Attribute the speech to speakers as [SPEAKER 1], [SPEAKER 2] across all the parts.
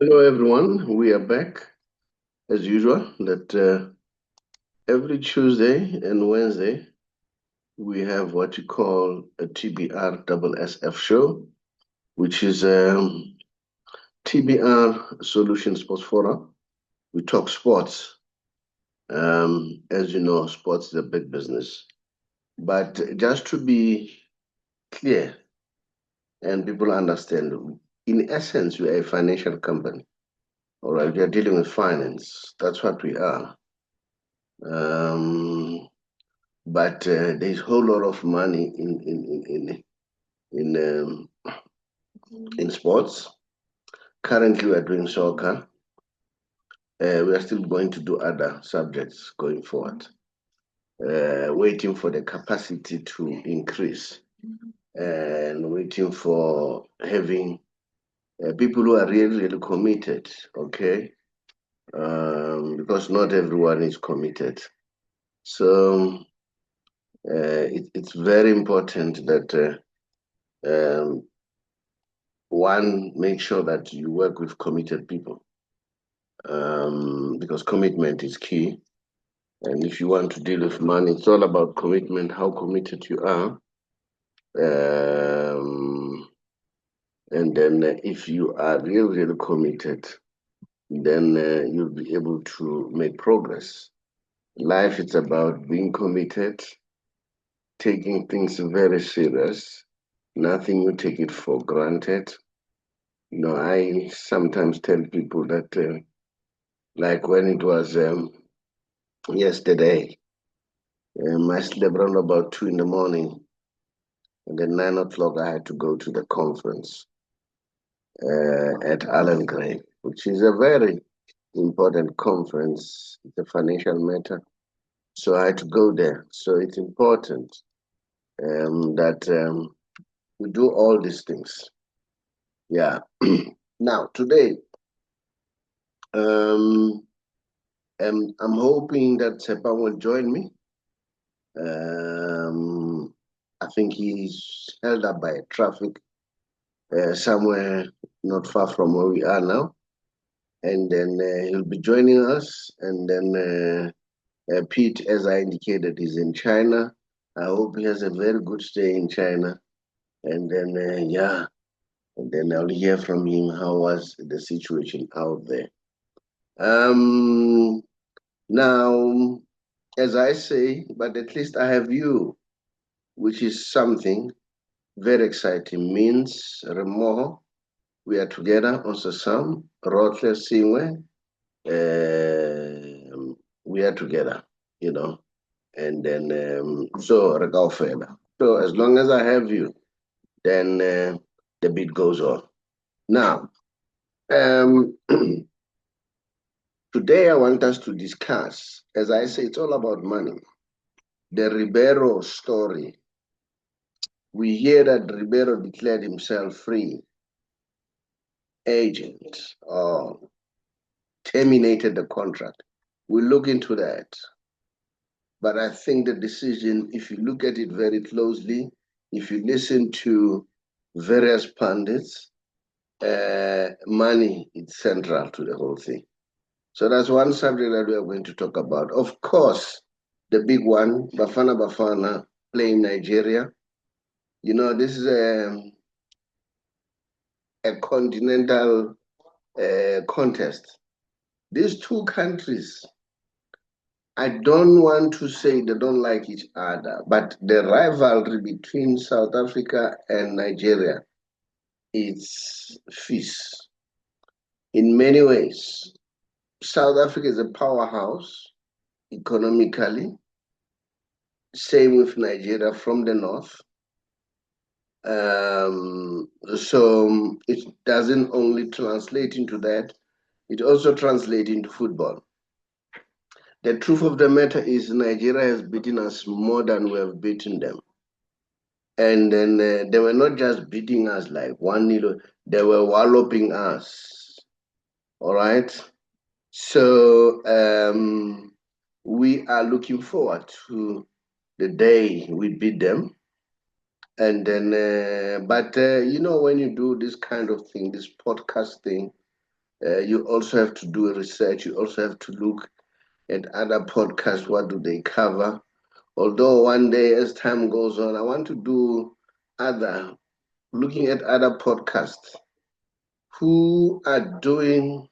[SPEAKER 1] Hello, everyone. We are back as usual. That every Tuesday and Wednesday we have what you call a TBR SSF show, which is TBR Solutions Sports Forum. We talk sports. As you know, sports is a big business. But just to be clear and people understand, in essence, we are a financial company. All right, we are dealing with finance. That's what we are. Um, but there's a whole lot of money in sports. Currently, we are doing soccer. We are still going to do other subjects going forward. Waiting for the capacity to increase and waiting for having people who are really committed. Okay, because not everyone is committed. So it's very important that one, make sure that you work with committed people because commitment is key. And if you want to deal with money, it's all about commitment, how committed you are. And then if you are really committed, then you'll be able to make progress. Life is about being committed, taking things very serious. Nothing you take it for granted. I sometimes tell people that like when it was yesterday, I slept around about 2 in the morning, and then 9 o'clock I had to go to the conference at Allen Gray, which is a very important conference. It's a financial matter, so I had to go there. So it's important that we do all these things. Yeah. Now today, um, I'm hoping that Sepang will join me. I think he's held up by traffic somewhere not far from where we are now. And then he'll be joining us. And then Pete, as I indicated, is in China. I hope he has a very good stay in China. And then, yeah, and then I'll hear from him how was the situation out there. Um, Now, as I say, but at least I have you, which is something very exciting. Means Remo, we are together on Sasam, Rotle Singwe, we are together, you know, and then so Regaufela. So as long as I have you, then the beat goes on. Now, um, today I want us to discuss, as I say, it's all about money. The Ribeiro story. We hear that Ribeiro declared himself free agent or terminated the contract. We'll look into that. But I think the decision, if you look at it very closely, if you listen to various pundits, money is central to the whole thing. So that's one subject that we are going to talk about. Of course, the big one, Bafana Bafana playing Nigeria. This is a continental contest. These two countries, I don't want to say they don't like each other, but the rivalry between South Africa and Nigeria is fierce in many ways. South Africa is a powerhouse economically, same with Nigeria from the north. So it doesn't only translate into that, it also translates into football. The truth of the matter is Nigeria has beaten us more than we have beaten them. And then they were not just beating us like 1-0, they were walloping us. All right. So we are looking forward to the day we beat them. And then, but when you do this kind of thing, this podcast thing, You also have to do research. You also have to look at other podcasts. What do they cover? Although one day, as time goes on, I want to do looking at other podcasts who are doing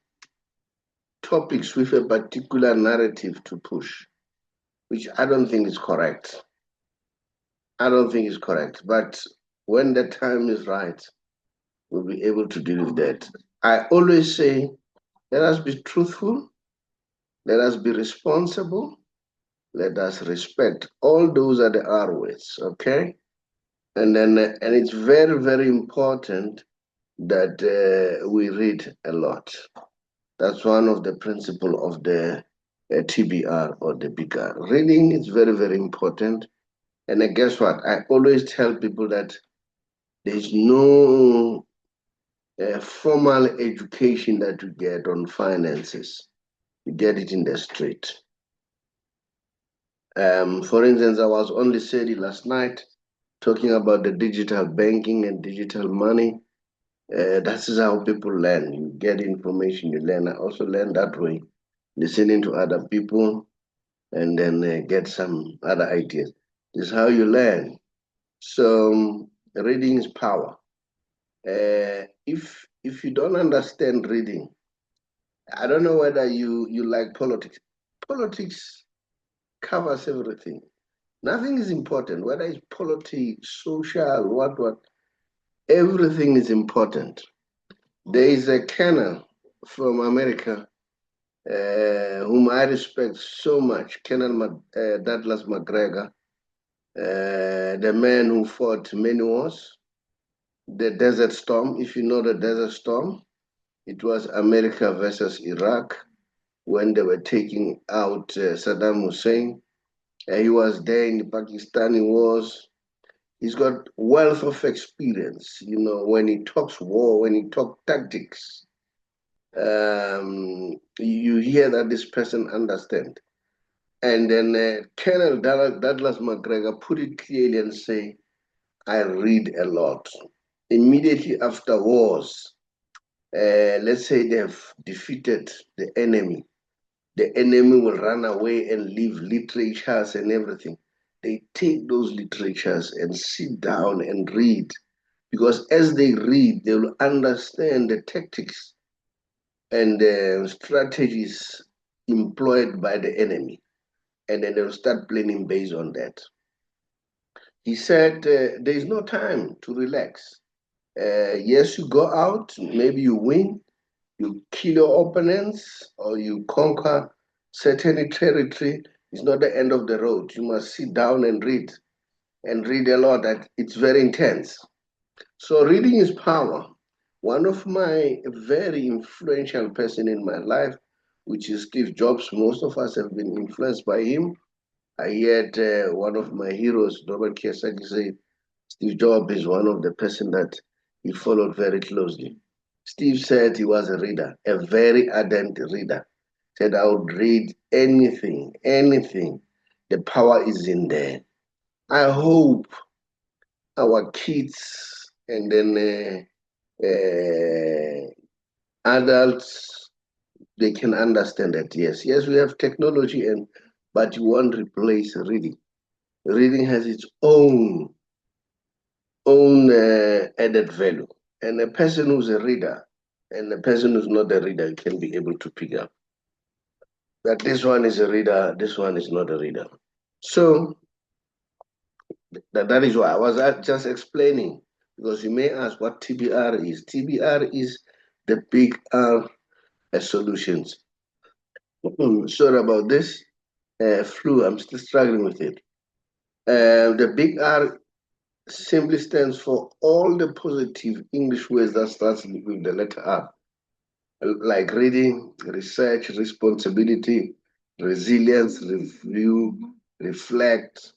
[SPEAKER 1] topics with a particular narrative to push, which I don't think is correct. I don't think it's correct. But when the time is right, we'll be able to deal with that. I always say, let us be truthful, let us be responsible, let us respect. All those are the R words, okay? And it's very, very important that we read a lot. That's one of the principles of the TBR or the big R. Reading is very, very important. And guess what? I always tell people that there's no formal education that you get on finances. You get it in the street. For instance, I was on the city last night talking about the digital banking and digital money. That is how people learn. You get information, you learn. I also learn that way, listening to other people and then get some other ideas. This is how you learn. So reading is power. If you don't understand reading, I don't know whether you like politics. Politics covers everything. Nothing is important, whether it's politics, social, what. Everything is important. There is a colonel from America whom I respect so much, Colonel Douglas McGregor, the man who fought many wars, the Desert Storm. If you know the Desert Storm, it was America versus Iraq when they were taking out Saddam Hussein. He was there in the Pakistani wars. He's got wealth of experience, when he talks war, when he talks tactics, you hear that this person understands. And then Colonel Douglas McGregor put it clearly and say, I read a lot. Immediately after wars, let's say they've defeated the enemy will run away and leave literatures and everything. They take those literatures and sit down and read, because as they read, they will understand the tactics and the strategies employed by the enemy, and then they'll start planning based on that. He said, there is no time to relax. Yes, you go out, maybe you win, you kill your opponents, or you conquer certain territory. It's not the end of the road. You must sit down and read a lot. That it's very intense. So reading is power. One of my very influential person in my life, which is Steve Jobs. Most of us have been influenced by him. I heard one of my heroes, Robert Kiyosaki, say Steve Jobs is one of the person that he followed very closely. Steve said he was a reader, a very ardent reader. Said I would read anything, anything. The power is in there. I hope our kids and then adults, they can understand that yes, we have technology, but you won't replace reading. Reading has its own added value, and a person who's a reader and a person who's not a reader can be able to pick up that this one is a reader, this one is not a reader. So that is why I was just explaining, because you may ask what TBR is. TBR is the big R solutions. Sorry about this flu. I'm still struggling with it. The big R simply stands for all the positive English words that starts with the letter R, like reading, research, responsibility, resilience, review, reflect,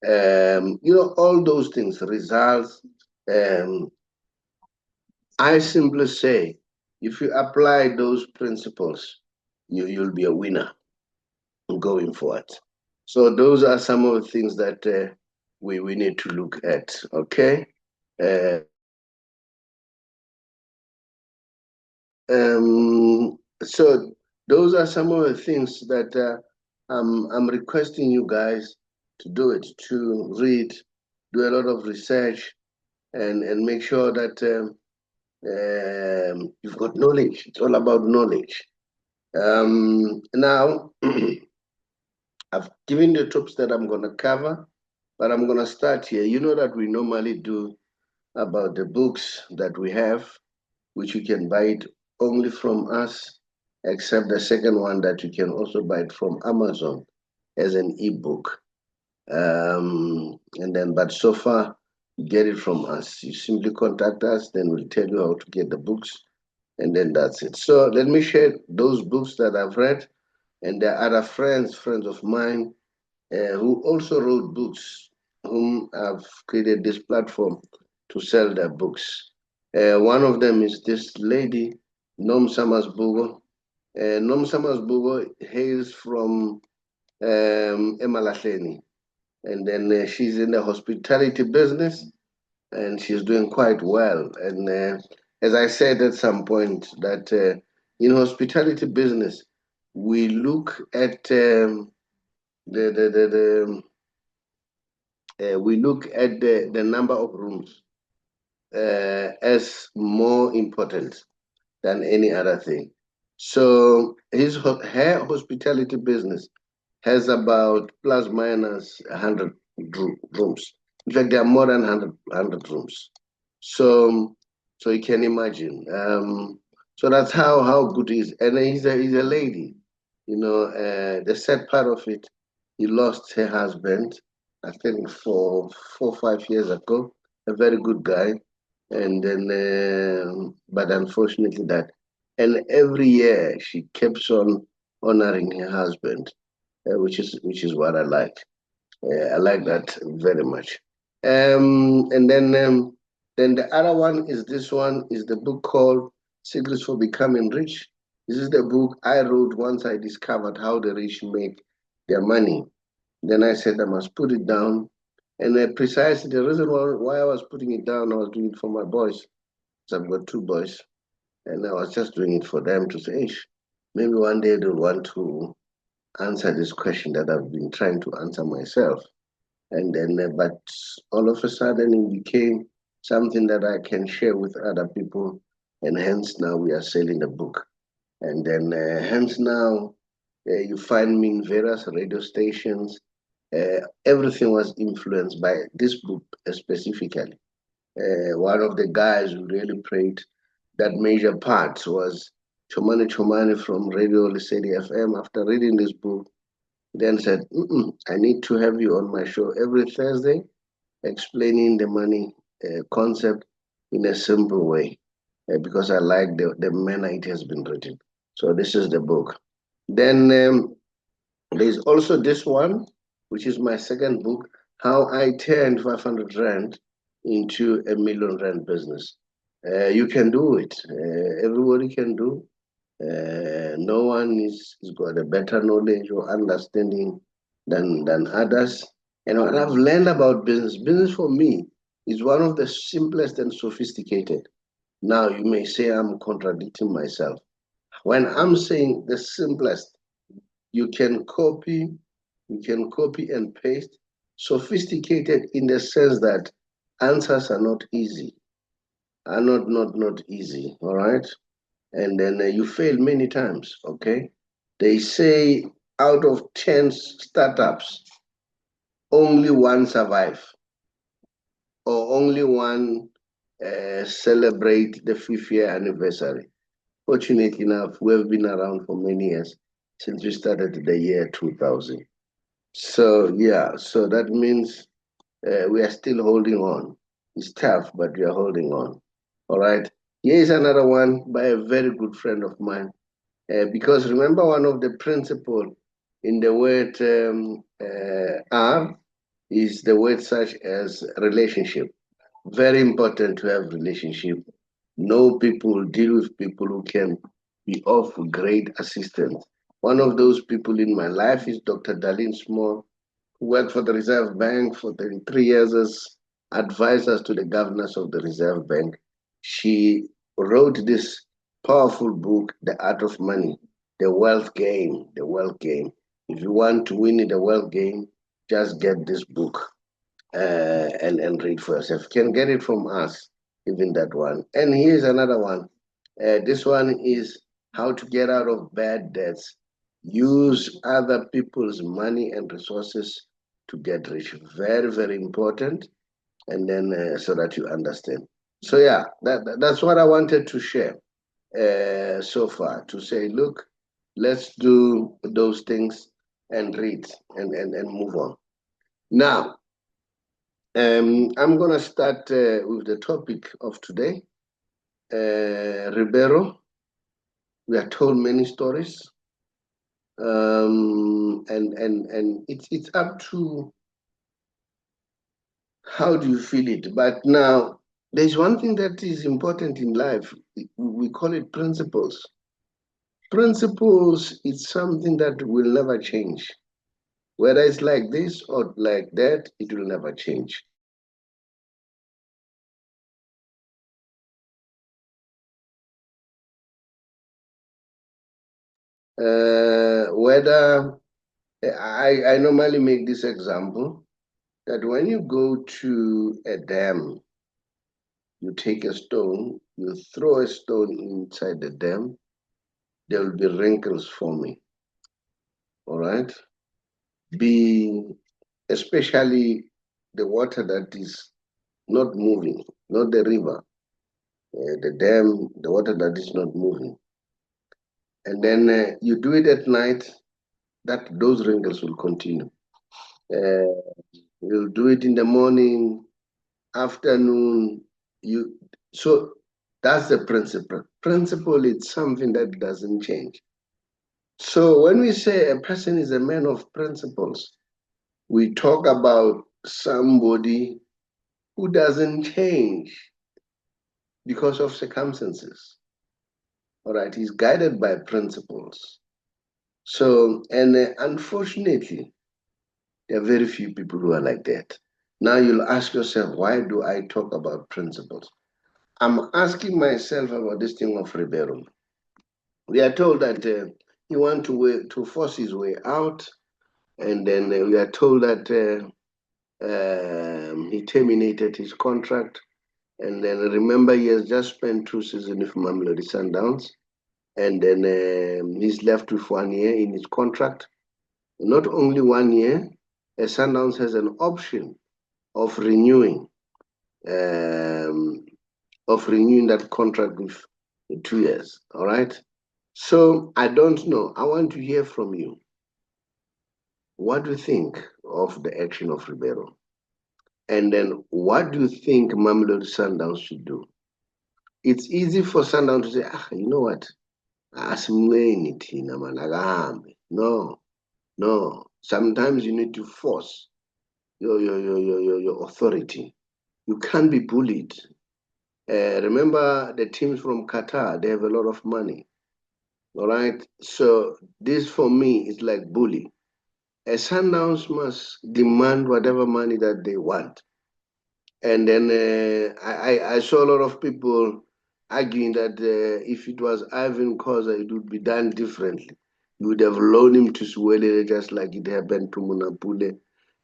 [SPEAKER 1] all those things, results. I simply say, if you apply those principles, you'll be a winner going forward. So those are some of the things that we need to look at, okay? So those are some of the things that I'm requesting you guys to do it, to read, do a lot of research, and make sure that you've got knowledge. It's all about knowledge. Now, I've given the topics that I'm going to cover, but I'm going to start here. You know that we normally do about the books that we have, which you can buy it only from us, except the second one that you can also buy it from Amazon as an ebook. But so far, you get it from us. You simply contact us, then we'll tell you how to get the books, and then that's it. So let me share those books that I've read, and there are other friends of mine who also wrote books, whom have created this platform to sell their books. One of them is this lady, Nom Summers Bugo. Nom Summers Bugo hails from Emalahleni, and then she's in the hospitality business, and she's doing quite well. And as I said at some point, that in hospitality business, we look at we look at the number of rooms as more important than any other thing. So her hospitality business has about plus minus 100 rooms. In fact, there are more than 100 rooms. So you can imagine. So that's how good he is. And he's a lady. You know, the sad part of it, he lost her husband, I think 4 or 5 years ago. A very good guy. And then, but unfortunately that. And every year she keeps on honoring her husband, which is what I like. I like that very much. Then the other one is this one is the book called Secrets for Becoming Rich. This is the book I wrote once I discovered how the rich make their money. Then I said I must put it down. And precisely the reason why I was putting it down, I was doing it for my boys. So I've got 2 boys. And I was just doing it for them to say, maybe one day they'll want to answer this question that I've been trying to answer myself. And then, but all of a sudden it became something that I can share with other people. And hence now we are selling the book. And then hence now you find me in various radio stations. Everything was influenced by this book specifically. One of the guys who really played that major part was Chomani from Radio Lisedi FM. After reading this book, then said, I need to have you on my show every Thursday, explaining the money concept in a simple way, because I like the manner it has been written. So this is the book. Then there's also this one, which is my second book, How I Turned 500 Rand into a million Rand business. You can do it. Everybody can do. No one is got a better knowledge or understanding than others. And what I've learned about business for me is one of the simplest and sophisticated. Now you may say I'm contradicting myself. When I'm saying the simplest, you can copy and paste. Sophisticated in the sense that answers are not easy, are not easy. All right. And then you fail many times, okay? They say out of 10 startups, only one survive, or only one celebrate the 5th year anniversary. Fortunately enough, we have been around for many years, since we started the year 2000. So yeah, so that means we are still holding on. It's tough, but we are holding on. All right. Here is another one by a very good friend of mine. Because remember, one of the principles in the word R is the word such as relationship. Very important to have relationship. Know people, deal with people who can be of great assistance. One of those people in my life is Dr. Darlene Small, who worked for the Reserve Bank for 33 years as advisor to the governors of the Reserve Bank. She wrote this Powerful book, The Art of Money, The Wealth Game, The Wealth Game. If you want to win in the wealth game, just get this book and read for yourself. You can get it from us, even that one. And here's another one. This one is How to Get Out of Bad Debts. Use other people's money and resources to get rich. Very, very important. And then so that you understand. So yeah, that's what I wanted to share so far, to say, look, let's do those things and read and move on. Now, I'm going to start with the topic of today. Ribeiro, we are told many stories, and it's up to how do you feel it. But now, there's one thing that is important in life. We call it principles. Principles is something that will never change. Whether it's like this or like that, it will never change. Whether I normally make this example that when you go to a dam, you take a stone, you throw a stone inside the dam, there will be wrinkles forming. All right? Especially the water that is not moving, not the river, the dam, the water that is not moving. And then you do it at night, those wrinkles will continue. You'll do it in the morning, afternoon. So that's the principle. Principle is something that doesn't change. So when we say a person is a man of principles, we talk about somebody who doesn't change because of circumstances. All right, he's guided by principles. So, and unfortunately, there are very few people who are like that. Now you'll ask yourself, why do I talk about principles? I'm asking myself about this thing of Ribeiro. We are told that he wants to force his way out, and then we are told that he terminated his contract. And then remember, he has just spent 2 seasons with Mamelodi Sundowns, and then he's left with 1 year in his contract. Not only 1 year, Sundowns has an option of renewing that contract with 2 years. All right. So I don't know. I want to hear from you. What do you think of the action of Ribeiro? And then what do you think Mamelodi Sundowns should do? It's easy for Sundowns to say, you know what? No, no. Sometimes you need to force your authority. You can't be bullied. Remember the teams from Qatar, they have a lot of money. All right. So this for me is like bully. Sundowns must demand whatever money that they want. And then I saw a lot of people arguing that if it was Ivan Koza, it would be done differently. You would have loaned him to Suwele just like it happened to Munapule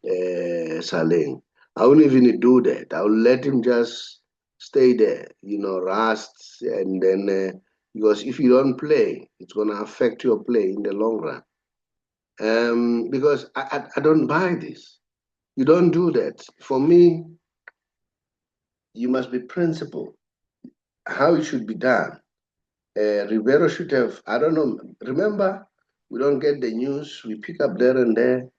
[SPEAKER 1] Saleng. I wouldn't even do that. I would let him just stay there, rust, and then because if you don't play, it's going to affect your play in the long run. Because I don't buy this. You don't do that. For me, you must be principled. How it should be done. Ribeiro should have, I don't know, remember, we don't get the news, we pick up there and there.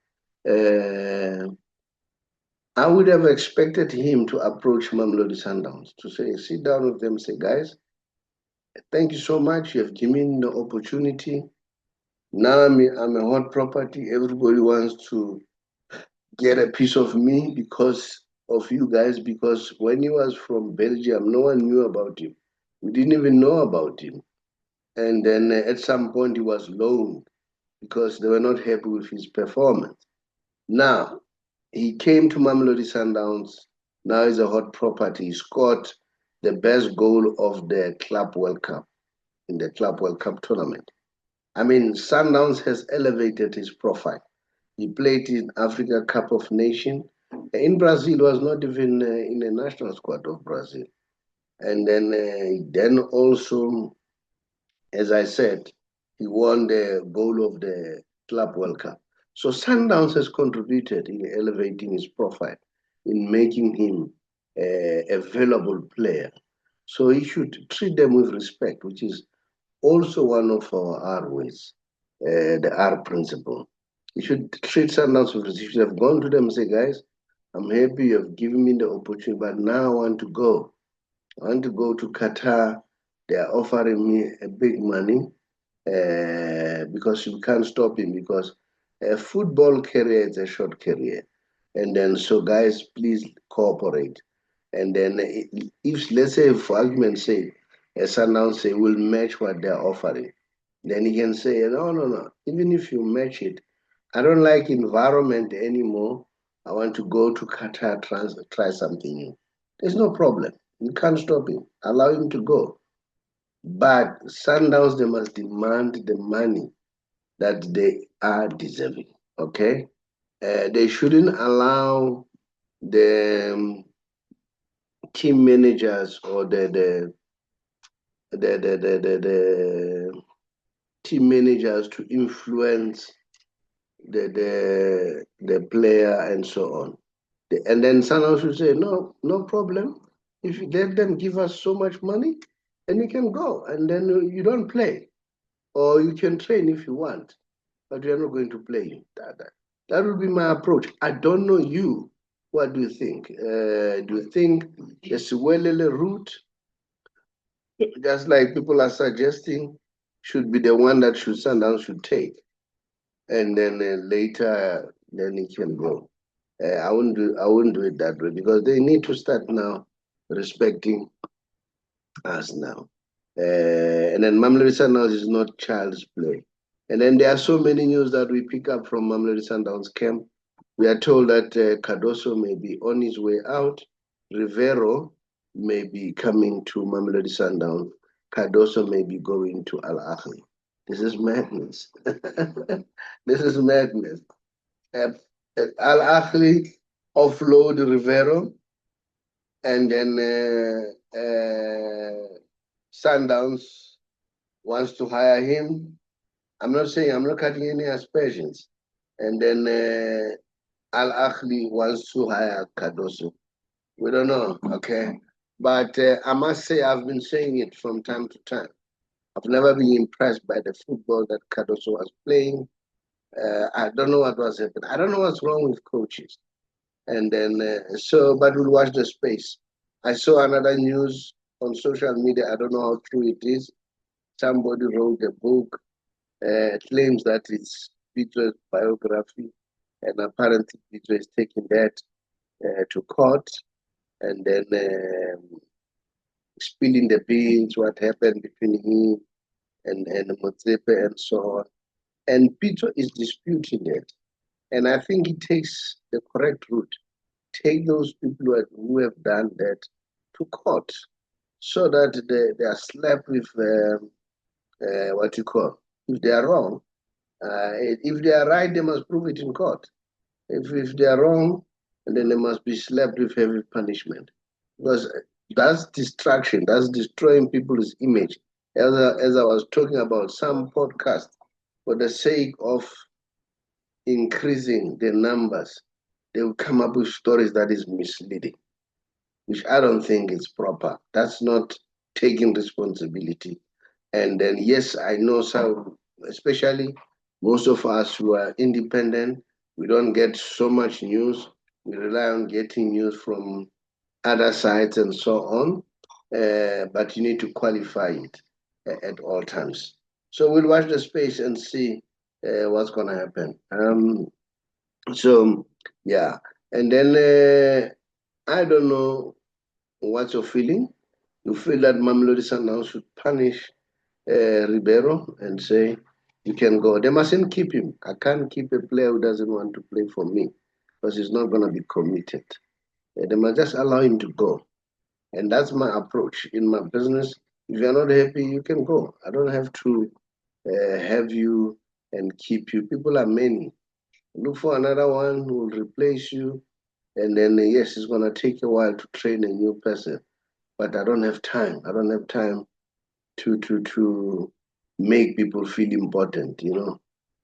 [SPEAKER 1] I would have expected him to approach Mamelodi Sundowns to say, sit down with them, say, guys, thank you so much. You have given me the opportunity. Now I'm a hot property. Everybody wants to get a piece of me because of you guys, because when he was from Belgium, no one knew about him. We didn't even know about him. And then at some point he was loaned because they were not happy with his performance. Now, he came to Mamelodi Sundowns. Now he's a hot property. He scored the best goal of the Club World Cup. in the Club World Cup tournament. I mean, Sundowns has elevated his profile. He played in Africa Cup of Nations. In Brazil, was not even in the national squad of Brazil. And then also, as I said, he won the goal of the Club World Cup. So Sundowns has contributed in elevating his profile, in making him a valuable player. So he should treat them with respect, which is also one of our R ways, the R principle. You should treat Sundowns with respect. You should have gone to them and say, guys, I'm happy you have given me the opportunity, but now I want to go. I want to go to Qatar. They are offering me a big money because you can't stop him because a football career is a short career. And then, so guys, please cooperate. And then if, let's say, for argument's sake, a Sundowns say, we'll match what they're offering. Then he can say, no, no, no. Even if you match it, I don't like environment anymore. I want to go to Qatar, try something new. There's no problem. You can't stop him. Allow him to go. But Sundowns, they must demand the money that they are deserving. Okay? They shouldn't allow the team managers or the team managers to influence the player and so on. And then Sundowns should say, no, no problem. If you let them give us so much money, then you can go and then you don't play. Or you can train if you want, but you're not going to play. That would be my approach. I don't know you. What do you think? Do you think the Siwelele route, just like people are suggesting, should be the one that Sundowns should take? And then later, then he can go. I wouldn't do it that way because they need to start now respecting us now. And then Mamelodi Sundowns is not child's play. And then there are so many news that we pick up from Mamelodi Sundowns camp. We are told that Cardoso may be on his way out. Ribeiro may be coming to Mamelodi Sundowns. Cardoso may be going to Al Ahly. This is madness. This is madness. Al Ahly offload Ribeiro, and then Sundowns wants to hire him. I'm not saying, I'm not cutting any aspersions. And then Al Ahly wants to hire Cardoso. We don't know, okay? But I must say, I've been saying it from time to time. I've never been impressed by the football that Cardoso was playing. I don't know what was happening. I don't know what's wrong with coaches. And then, but we'll watch the space. I saw another news on social media. I don't know how true it is. Somebody wrote a book, claims that it's Peter's biography, and apparently Peter is taking that to court, and then spilling the beans, what happened between him and Motsepe and so on. And Peter is disputing it. And I think he takes the correct route. Take those people who have done that to court so that they are slapped with what you call, if they are wrong. If they are right, they must prove it in court. If they are wrong, then they must be slapped with heavy punishment. Because that's distraction, that's destroying people's image. As I was talking about some podcast, for the sake of increasing the numbers, they will come up with stories that is misleading, which I don't think is proper. That's not taking responsibility. And then, yes, I know some, especially most of us who are independent, we don't get so much news. We rely on getting news from other sites and so on. But you need to qualify it at all times. So we'll watch the space and see what's going to happen. So, yeah. And then I don't know what's your feeling. You feel that Mamelodi Sundowns should punish Ribeiro and say, you can go. They mustn't keep him. I can't keep a player who doesn't want to play for me because he's not going to be committed. They must just allow him to go. And that's my approach in my business. If you're not happy, you can go. I don't have to have you and keep you. People are many. Look for another one who will replace you. And then, yes, it's going to take a while to train a new person. But I don't have time. I don't have time to make people feel important, you know.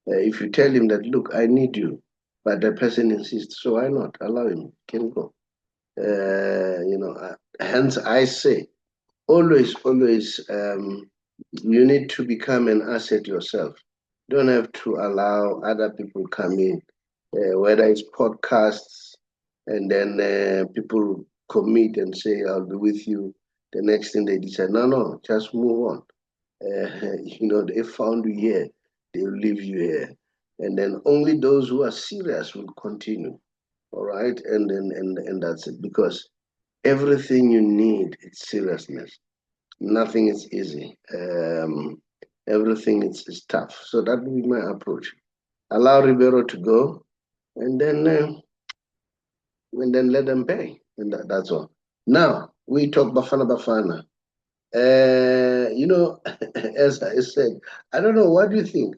[SPEAKER 1] If you tell him that, look, I need you, but the person insists, so why not? Allow him, can go. Hence I say, always, you need to become an asset yourself. You don't have to allow other people come in, whether it's podcasts, and then people commit and say, I'll be with you. The next thing they decide, no, just move on. They found you here, they'll leave you here. And then only those who are serious will continue. All right. And that's it. Because everything you need is seriousness. Nothing is easy. Everything is tough. So that will be my approach. Allow Ribeiro to go, and then let them pay. And that's all. Now we talk Bafana Bafana. As I said, I don't know. What do you think?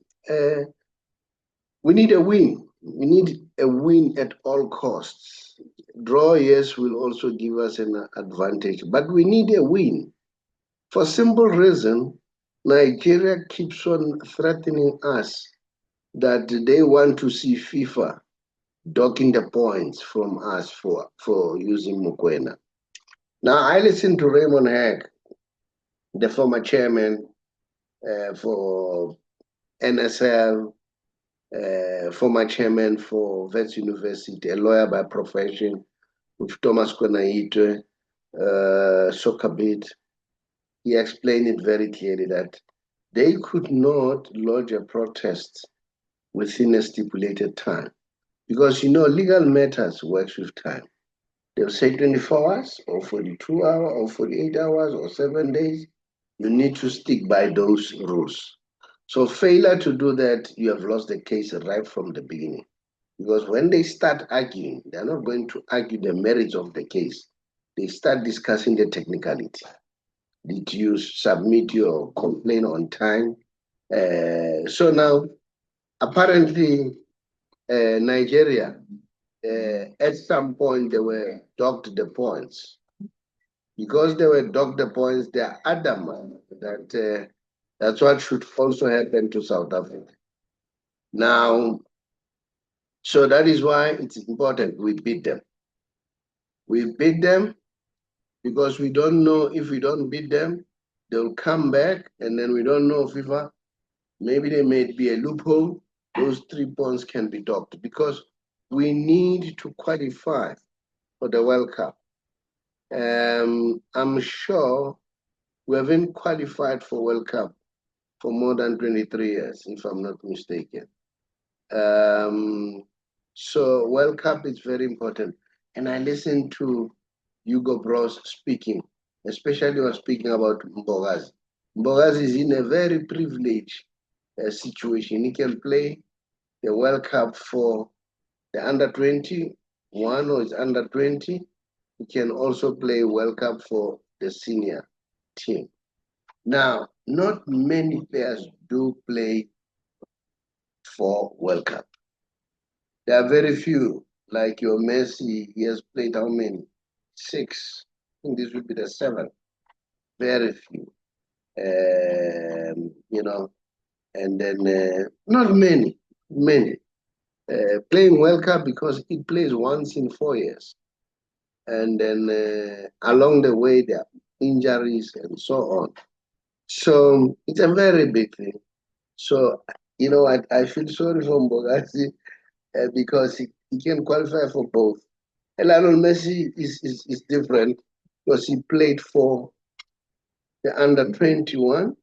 [SPEAKER 1] We need a win. We need a win at all costs. Draw, yes, will also give us an advantage, but we need a win. For simple reason, Nigeria keeps on threatening us that they want to see FIFA docking the points from us for using Mukwena. Now, I listened to Raymond Hag, the former chairman for NSL, former chairman for Wits University, a lawyer by profession, with Thomas Konaite, soccer bit. He explained it very clearly that they could not lodge a protest within a stipulated time. Because, legal matters works with time. They'll say 24 hours or 42 hours or 48 hours or 7 days. You need to stick by those rules. So failure to do that, you have lost the case right from the beginning. Because when they start arguing, they're not going to argue the merits of the case. They start discussing the technicality. Did you submit your complaint on time? So now, apparently, Nigeria, at some point, they were docked the points. Because they were docked the points, they are adamant that that's what should also happen to South Africa. Now, so that is why it's important we beat them. We beat them because we don't know if we don't beat them, they'll come back, and then we don't know FIFA. Maybe there may be a loophole. Those 3 points can be docked because we need to qualify for the World Cup. I'm sure we haven't qualified for World Cup for more than 23 years, if I'm not mistaken. So World Cup is very important. And I listened to Hugo Bros speaking, especially was speaking about Mbogazi. Mbogazi is in a very privileged situation. He can play the World Cup for the under 21 or it's under 20. He can also play World Cup for the senior team. Now, not many players do play for World Cup. There are very few, like your Messi, he has played how many? 6. I think this will be the 7th. Very few. And then not many. Playing World Cup because it plays once in 4 years. And then along the way, there are injuries and so on. So it's a very big thing. So, I feel sorry for Mbogazi because he can qualify for both. Lionel Messi is different because he played for the under 21,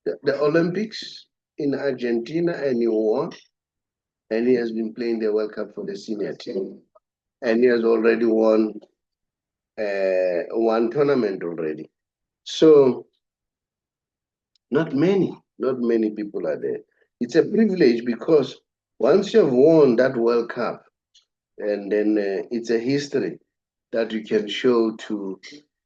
[SPEAKER 1] the Olympics in Argentina, and he won. And he has been playing the World Cup for the senior team. And he has already won one tournament already. So not many people are there. It's a privilege because once you've won that World Cup, and then it's a history that you can show to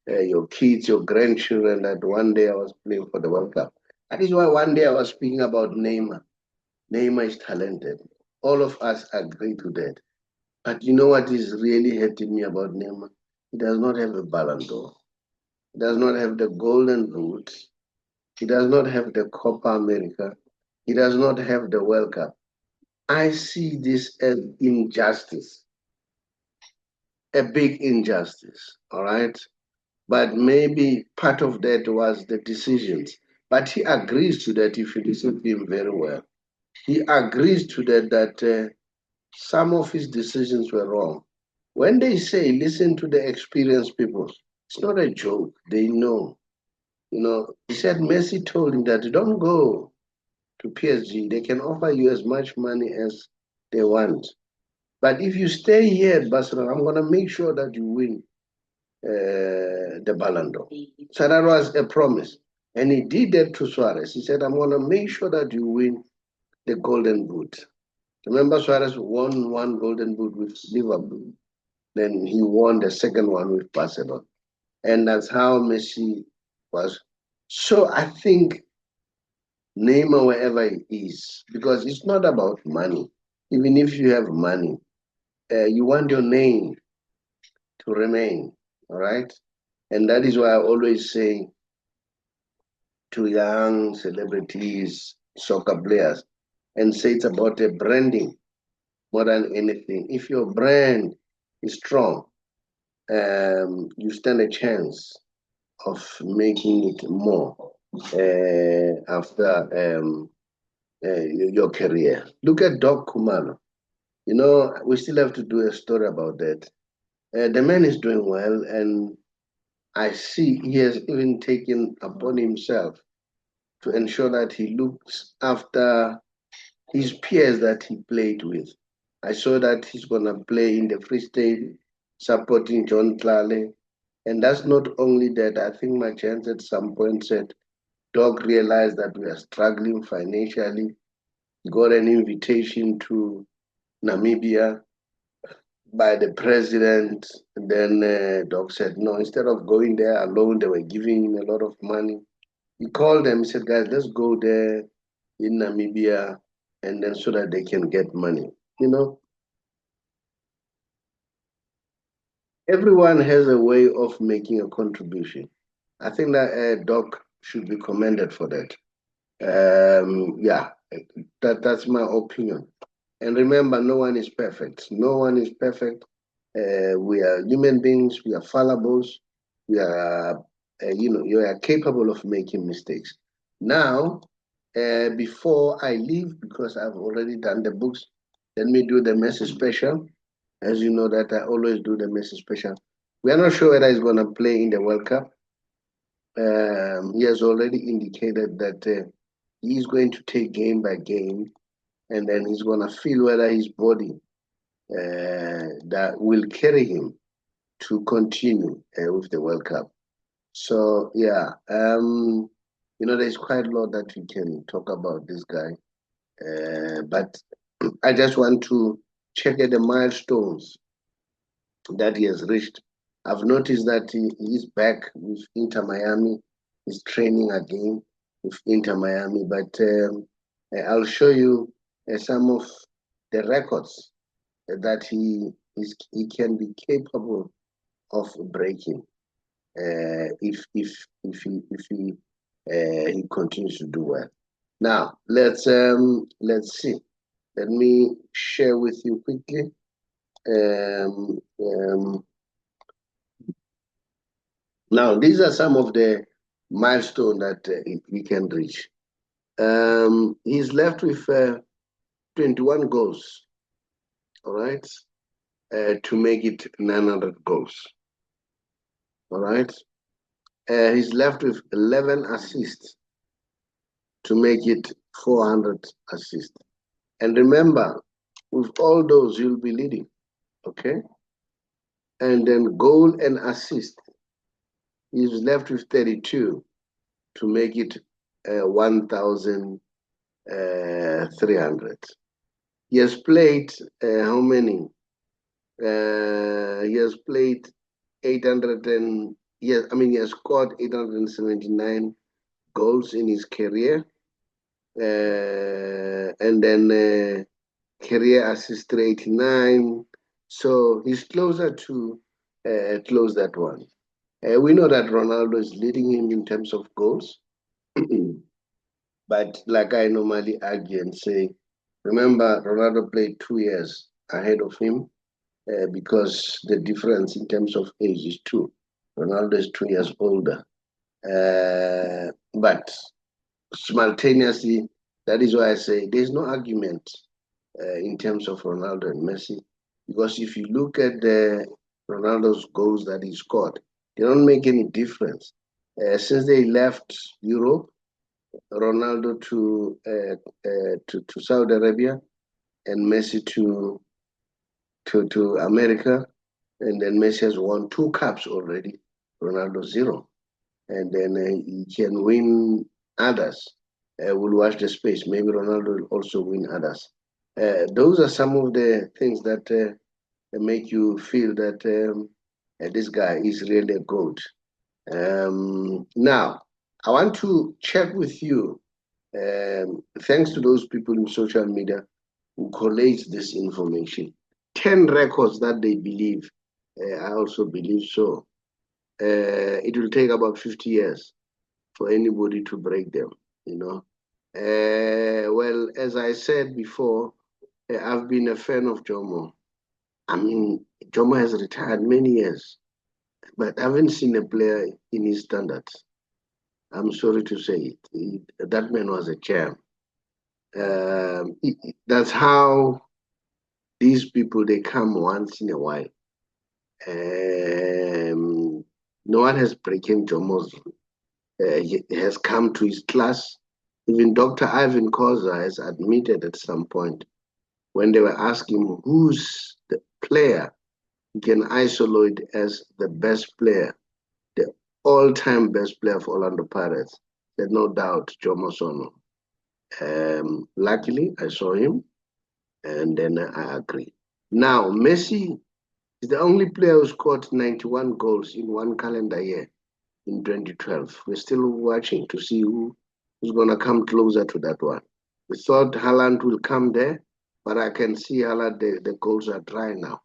[SPEAKER 1] your kids, your grandchildren, that one day I was playing for the World Cup. That is why one day I was speaking about Neymar. Neymar is talented. All of us agree to that. But you know what is really hurting me about Neymar? He does not have a Ballon d'Or. He does not have the Golden Boot. He does not have the Copa America. He does not have the World Cup. I see this as injustice, a big injustice, all right? But maybe part of that was the decisions. But he agrees to that if you listen to him very well. He agrees to that some of his decisions were wrong. When they say listen to the experienced people, it's not a joke. They know. You know, he said Messi told him that don't go to PSG. They can offer you as much money as they want. But if you stay here at Barcelona, I'm going to make sure that you win the Ballon d'Or. So that was a promise. And he did that to Suarez. He said, I'm going to make sure that you win the Golden Boot. Remember, Suarez won one Golden Boot with Liverpool. Then he won the second one with Barcelona. And that's how Messi was. So I think Neymar, wherever he is, because it's not about money. Even if you have money, you want your name to remain, all right? And that is why I always say to young celebrities, soccer players, and say it's about a branding more than anything. If your brand is strong, you stand a chance of making it more after your career. Look at Doc Kumalo. You know, we still have to do a story about that. The man is doing well, and I see he has even taken upon himself to ensure that he looks after his peers that he played with. I saw that he's going to play in the Free State supporting John Clale. And that's not only that, I think my chance at some point said, Doc realized that we are struggling financially. He got an invitation to Namibia by the president. And then Doc said, no, instead of going there alone, they were giving him a lot of money. He called them, he said, guys, let's go there in Namibia, and then so that they can get money. You know, everyone has a way of making a contribution. I think that Doc should be commended for that. Yeah, that's my opinion. And remember, no one is perfect. No one is perfect. We are human beings. We are fallables. We are, you are capable of making mistakes. Now, before I leave, because I've already done the books, let me do the message special. As you know that I always do the message special. We are not sure whether he's going to play in the World Cup. He has already indicated that he's going to take game by game, and then he's going to feel whether his body that will carry him to continue with the World Cup. So yeah, there's quite a lot that we can talk about this guy, but I just want to check at the milestones that he has reached. I've noticed that he is back with Inter Miami. He's training again with Inter Miami, but I'll show you some of the records that he can be capable of breaking if he continues to do well. Now let's see. Let me share with you quickly. Now these are some of the milestones that he can reach. He's left with 21 goals. All right, to make it 900 goals. All right. He's left with 11 assists to make it 400 assists. And remember, with all those, you'll be leading, okay? And then goal and assist, he's left with 32 to make it 1,300. He has played how many? He has played 800 and yes, I mean, he has scored 879 goals in his career. And then career assist rate 89. So he's closer to close that one. We know that Ronaldo is leading him in terms of goals. But like I normally argue and say, remember, Ronaldo played 2 years ahead of him because the difference in terms of age is two. Ronaldo is 2 years older. But simultaneously, that is why I say there's no argument in terms of Ronaldo and Messi. Because if you look at Ronaldo's goals that he scored, they don't make any difference. Since they left Europe, Ronaldo to Saudi Arabia and Messi to America, and then Messi has won 2 cups already. Ronaldo zero, and then he can win others. We'll watch the space. Maybe Ronaldo will also win others. Those are some of the things that make you feel that this guy is really a goat. Now, I want to check with you. Thanks to those people in social media who collate this information. 10 records that they believe. I also believe so. It will take about 50 years for anybody to break them, you know. Well, as I said before, I've been a fan of Jomo. I mean, Jomo has retired many years, but I haven't seen a player in his standards. I'm sorry to say it. That man was a champ. That's how these people, they come once in a while. No one has broken Jomo's, he has come to his class. Even Dr. Ivan Koza has admitted at some point when they were asking who's the player he can isolate as the best player, the all-time best player of Orlando Pirates. There's no doubt Jomo Sono. Luckily, I saw him, and then I agree. Now, Messi is the only player who scored 91 goals in one calendar year in 2012. We're still watching to see who's going to come closer to that one. We thought Haaland will come there, but I can see Haaland, the goals are dry now.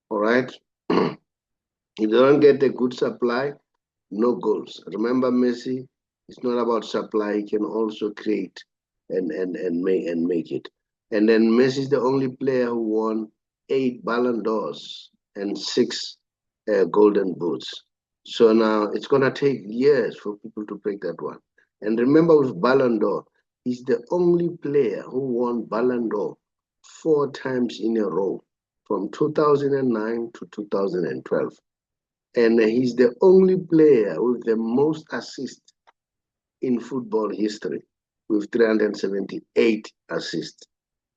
[SPEAKER 1] All right? If they don't get a good supply, no goals. Remember, Messi, it's not about supply. He can also create and make it. And then Messi is the only player who won 8 Ballon d'Ors and 6 Golden Boots. So now it's going to take years for people to break that one. And remember, with Ballon d'Or, he's the only player who won Ballon d'Or 4 times in a row from 2009 to 2012. And he's the only player with the most assists in football history, with 378 assists.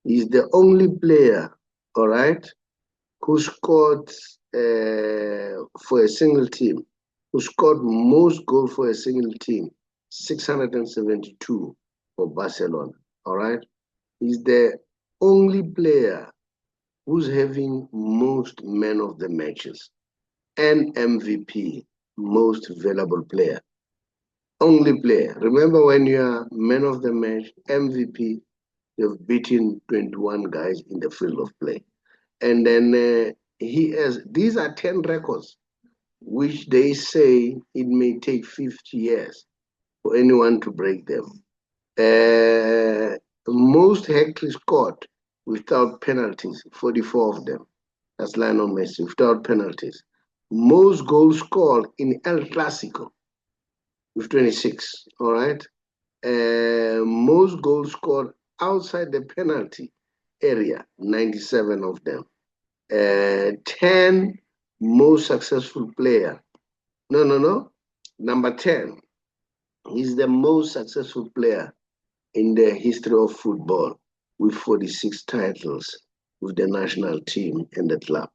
[SPEAKER 1] He's the only player, all right, who scored for a single team, who scored most goals for a single team, 672 for Barcelona, all right? He's the only player who's having most men of the matches and MVP, most valuable player. Only player. Remember, when you are man of the match, MVP, you've beaten 21 guys in the field of play. And then he has, these are 10 records, which they say it may take 50 years for anyone to break them. Most hat-tricks scored without penalties, 44 of them. That's Lionel Messi, without penalties. Most goals scored in El Clasico, with 26, all right? Most goals scored outside the penalty area, 97 of them. 10 most successful player. No. Number 10, he's the most successful player in the history of football with 46 titles with the national team and the club.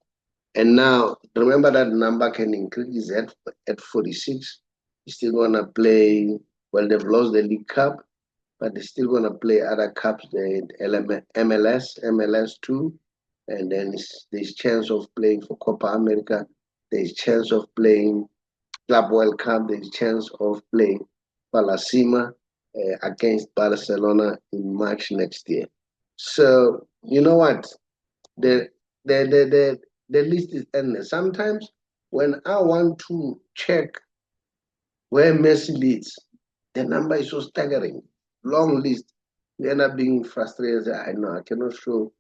[SPEAKER 1] And now, remember that number can increase at 46. He's still going to play, well, they've lost the League Cup, but they're still going to play other cups, the MLS 2, and then there's chance of playing for Copa America. There's chance of playing Club World Cup, there's a chance of playing Palasima against Barcelona in March next year. So you know what? The the the the, the list is endless. Sometimes when I want to check where Messi leads, the number is so staggering. Long list. You end up being frustrated. I know I cannot show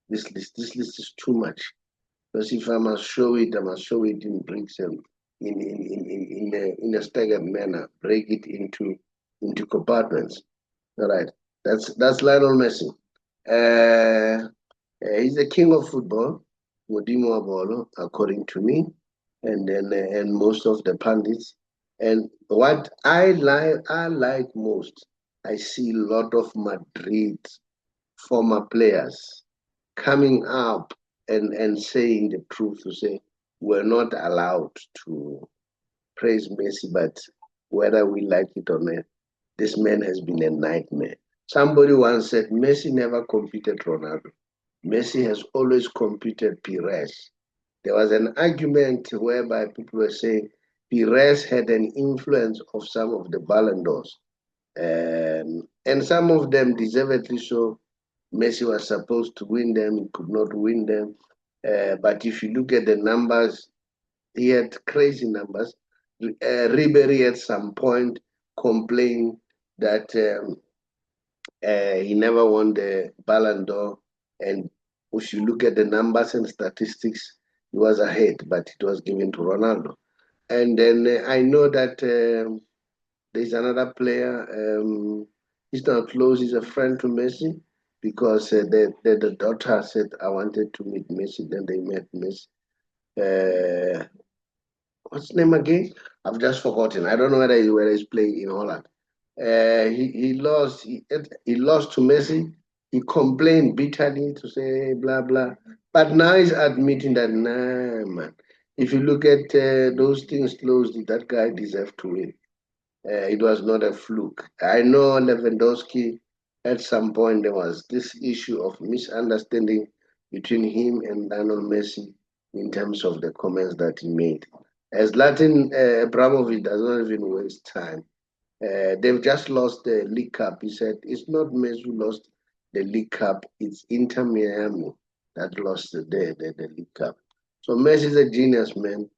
[SPEAKER 1] this list. This list is too much. Because if I must show it, I must show it in bricks and in a staggered manner, break it into compartments. All right. That's Lionel Messi. He's the king of football, Modimo Abolo, according to me, and then and most of the pundits. And what I like most, I see a lot of Madrid former players coming up and saying the truth to say we're not allowed to praise Messi, but whether we like it or not, this man has been a nightmare. Somebody once said Messi never competed Ronaldo. Messi has always competed Pires. There was an argument whereby people were saying Pires had an influence of some of the Ballon d'Ors. And some of them deservedly so. Messi was supposed to win them, he could not win them. But if you look at the numbers, he had crazy numbers. Ribeiro at some point complained that he never won the Ballon d'Or. And if you look at the numbers and statistics, he was ahead, but it was given to Ronaldo. And then I know that there's another player. He's not close. He's a friend to Messi because the daughter said, I wanted to meet Messi. Then they met Messi. What's his name again? I've just forgotten. I don't know whether he's playing in Holland. He lost. He lost to Messi. He complained bitterly to say blah blah. But now he's admitting that nah, man. If you look at those things closely, that guy deserved to win. It was not a fluke. I know Lewandowski, at some point, there was this issue of misunderstanding between him and Lionel Messi in terms of the comments that he made. As Latin Abramovich does not even waste time. They've just lost the League Cup. He said it's not Messi who lost the League Cup, it's Inter Miami that lost the League Cup. So Messi is a genius, man.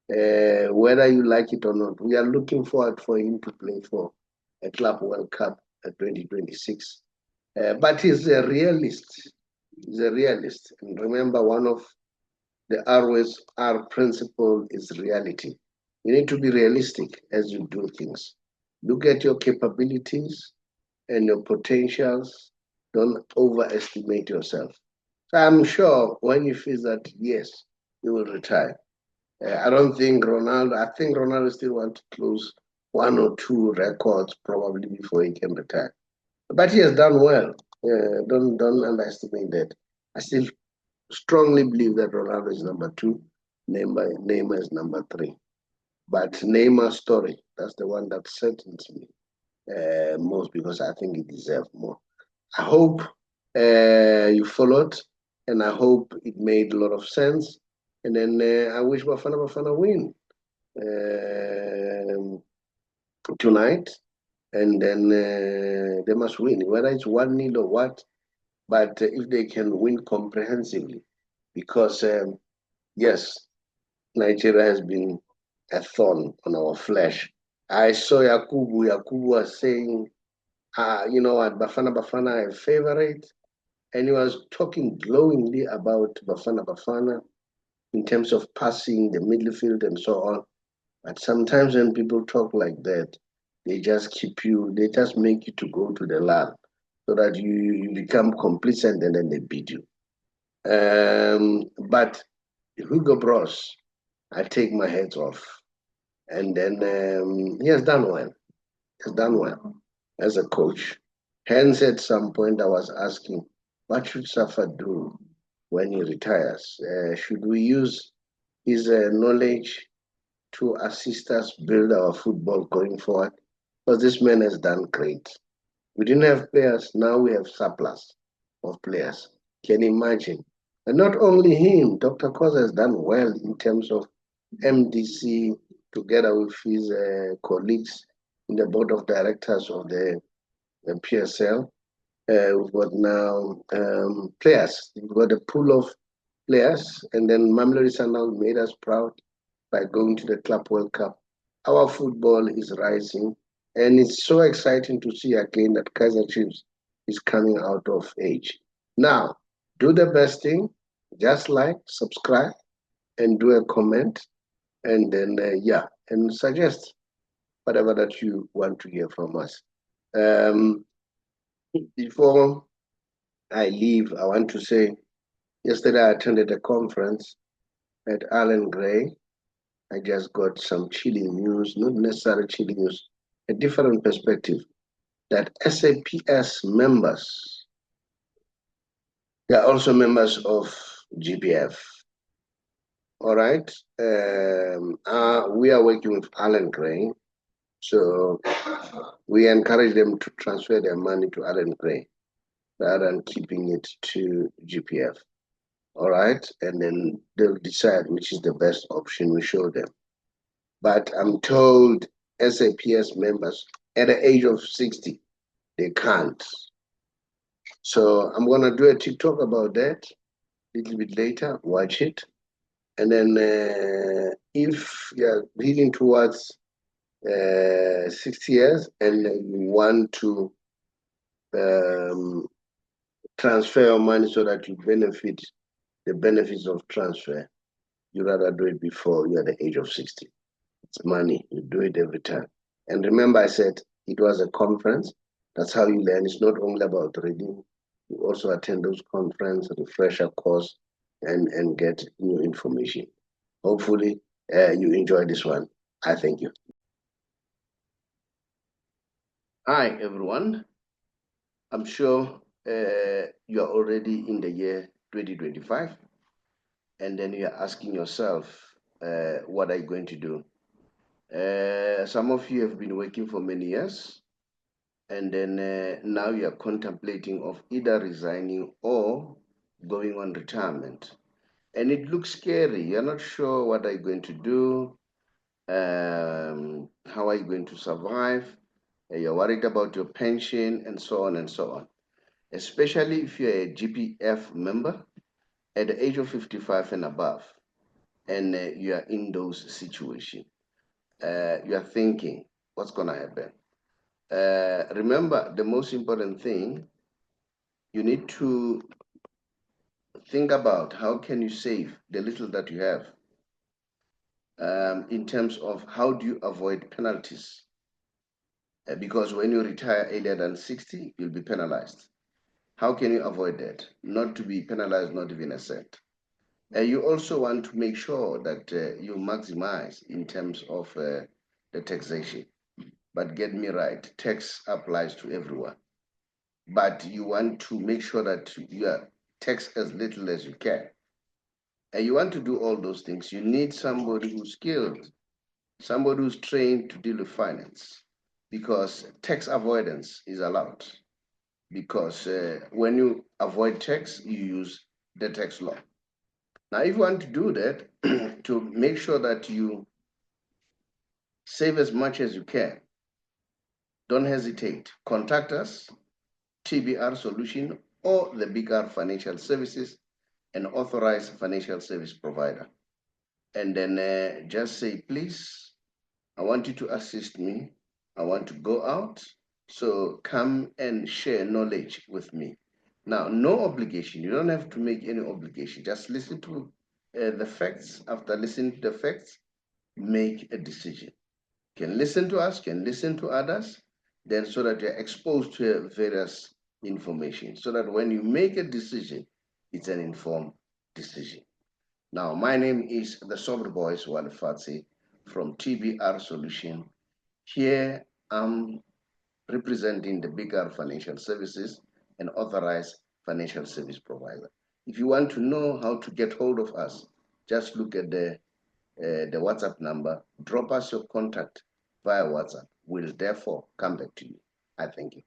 [SPEAKER 1] Whether you like it or not, we are looking forward for him to play for a Club World Cup at 2026. But he's a realist. He's a realist. And remember, one of the R principle is reality. You need to be realistic as you do things. Look at your capabilities and your potentials. Don't overestimate yourself. So I'm sure when you feel that, yes, you will retire. I don't think Ronaldo, I think Ronaldo still wants to close one or two records probably before he can retire. But he has done well. Don't underestimate that. I still strongly believe that Ronaldo is number two, Neymar is number three. But Neymar's story, that's the one that saddens me most because I think he deserves more. I hope you followed, and I hope it made a lot of sense. And then I wish Bafana Bafana win tonight, and then they must win, whether it's 1-0 or what. But if they can win comprehensively, because yes, Nigeria has been a thorn on our flesh. I saw Yakubu. Yakubu was saying, you know what, Bafana Bafana, a favorite. And he was talking glowingly about Bafana Bafana in terms of passing the midfield and so on. But sometimes when people talk like that, they just make you to go to the lab so that you become complacent and then they beat you. But Hugo Bros, I take my heads off. And then he has done well. He has done well as a coach. Hence, at some point, I was asking, what should Safa do when he retires? Should we use his knowledge to assist us build our football going forward? Because this man has done great. We didn't have players, now we have surplus of players. Can you imagine? And not only him, Dr. Costa has done well in terms of MDC together with his colleagues in the board of directors of the PSL. We've got now players. We've got a pool of players, and then Mamelodi Sundowns made us proud by going to the Club World Cup. Our football is rising, and it's so exciting to see again that Kaizer Chiefs is coming out of age. Now, do the best thing, just like, subscribe, and do a comment, and then, and suggest whatever that you want to hear from us. Before I leave, I want to say, yesterday I attended a conference at Allen Gray. I just got some chilling news, not necessarily chilling news, a different perspective, that SAPS members, they are also members of GBF. All right. We are working with Allen Gray, so we encourage them to transfer their money to Allen Gray rather than keeping it to GPF. All right, and then they'll decide which is the best option we show them. But I'm told SAPS members at the age of 60, they can't. So I'm gonna do a TikTok about that a little bit later, watch it. And then if you're heading towards 60 years and you want to transfer your money so that you benefit the benefits of transfer, you rather do it before you're at the age of 60. It's money, you do it every time. And remember, I said it was a conference. That's how you learn. It's not only about reading. You also attend those conferences, refresher course, and get new information. Hopefully, you enjoy this one. I thank you. Hi, everyone. I'm sure you are already in the year 2025, and then you're asking yourself, what are you going to do? Some of you have been working for many years, and then now you are contemplating of either resigning or going on retirement. And it looks scary. You're not sure what are you going to do, how are you going to survive, you're worried about your pension, and so on and so on. Especially if you're a GPF member at the age of 55 and above, and you are in those situations. You are thinking, what's going to happen? Remember, the most important thing, you need to think about how can you save the little that you have, in terms of how do you avoid penalties, because when you retire earlier than 60, you'll be penalized. How can you avoid that? Not to be penalized, not even a cent. You also want to make sure that you maximize in terms of the taxation. But get me right, tax applies to everyone. But you want to make sure that you are taxed as little as you can. And you want to do all those things. You need somebody who's skilled, somebody who's trained to deal with finance, because tax avoidance is allowed. Because when you avoid tax, you use the tax law. Now, if you want to do that, to make sure that you save as much as you can, don't hesitate. Contact us, TBR Solutions, or the BigR Financial Services, an authorized financial service provider. And then just say, please, I want you to assist me. I want to go out. So come and share knowledge with me. Now, no obligation. You don't have to make any obligation. Just listen to the facts. After listening to the facts, make a decision. You can listen to us, can listen to others, then so that you're exposed to various information, so that when you make a decision, it's an informed decision. Now, my name is the Sober Boys Walifatsi from TBR Solutions. Here I'm representing the BigR Financial Services, an authorized financial service provider. If you want to know how to get hold of us, just look at the WhatsApp number, drop us your contact via WhatsApp. We'll therefore come back to you. I thank you.